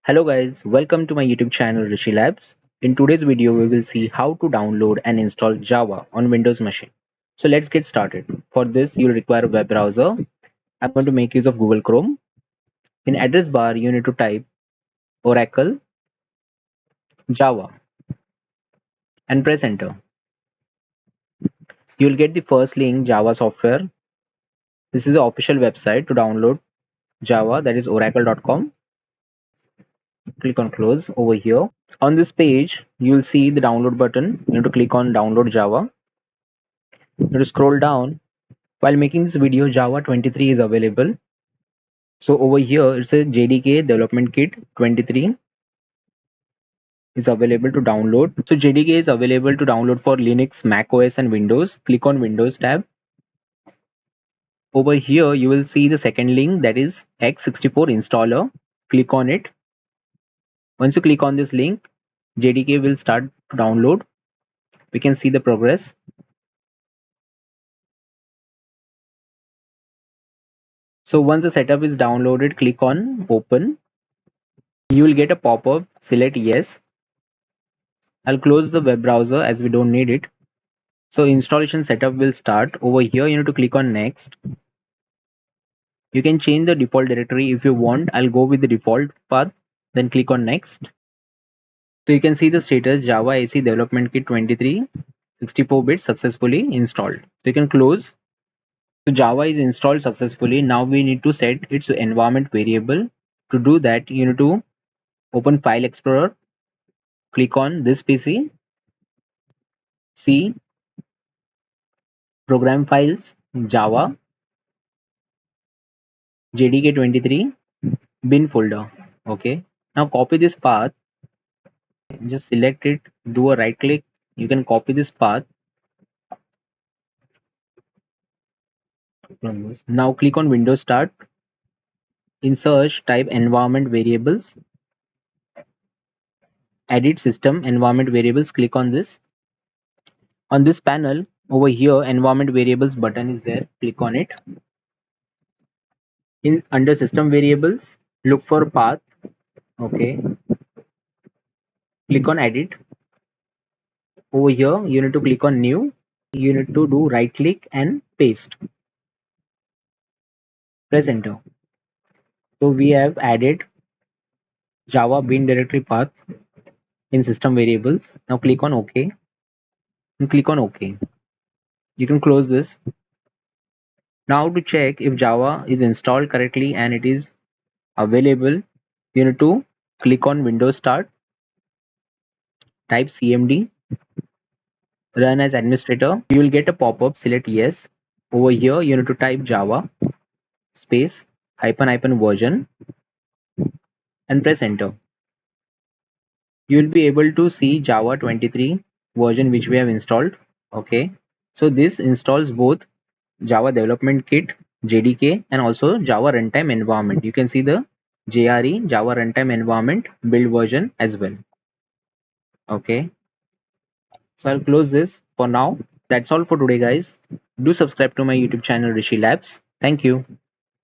Hello guys, welcome to my YouTube channel Rishi Labs. In today's video, we will see how to download and install Java on Windows machine. So let's get started. For this, you'll require a web browser. I'm going to make use of Google Chrome. In address bar, you need to type Oracle Java and press enter. You'll get the first link Java software. This is the official website to download Java, that is oracle.com. Click on close over here. On this page, you'll see the download button. You need to click on download Java. You need to scroll down. While making this video, Java 23 is available. So over here, it's a JDK Development Kit 23 is available to download. So JDK is available to download for Linux, Mac OS and Windows. Click on Windows tab. Over here, you will see the second link, that is x64 installer. Click on it. Once you click on this link, JDK will start to download. We can see the progress. So once the setup is downloaded, click on open. You will get a pop-up, select yes. I'll close the web browser as we don't need it. So installation setup will start. Over here, you need to click on next. You can change the default directory if you want. I'll go with the default path, then click on next. So you can see the status Java AC Development Kit 23 64-bit successfully installed. So you can close. So Java is installed successfully. Now we need to set its environment variable. To do that, you need to open File Explorer, click on this PC, C, Program Files, Java, JDK 23, bin folder. Okay. Now copy this path. Just select it, do a right click. You can copy this path. Now click on Windows Start. In search, type environment variables. Edit system environment variables. Click on this. On this panel over here, environment variables button is there. Click on it. In under system variables, look for path. Okay. Click on edit. Over here, you need to click on new. You need to do right click and paste. Press enter. So we have added Java bin directory path in system variables. Now click on OK and click on OK. You can close this. Now to check if Java is installed correctly and it is available, you need to click on Windows Start, type CMD, run as administrator. You will get a pop-up, select yes. Over here, you need to type Java space hyphen version and press enter. You will be able to see Java 23 version which we have installed. Okay, so this installs both Java Development Kit, JDK, and also Java Runtime Environment. You can see the JRE, Java Runtime Environment build version as well. Okay, so I'll close this for now. That's all for today, guys. Do subscribe to my YouTube channel Rishi Labs. Thank you.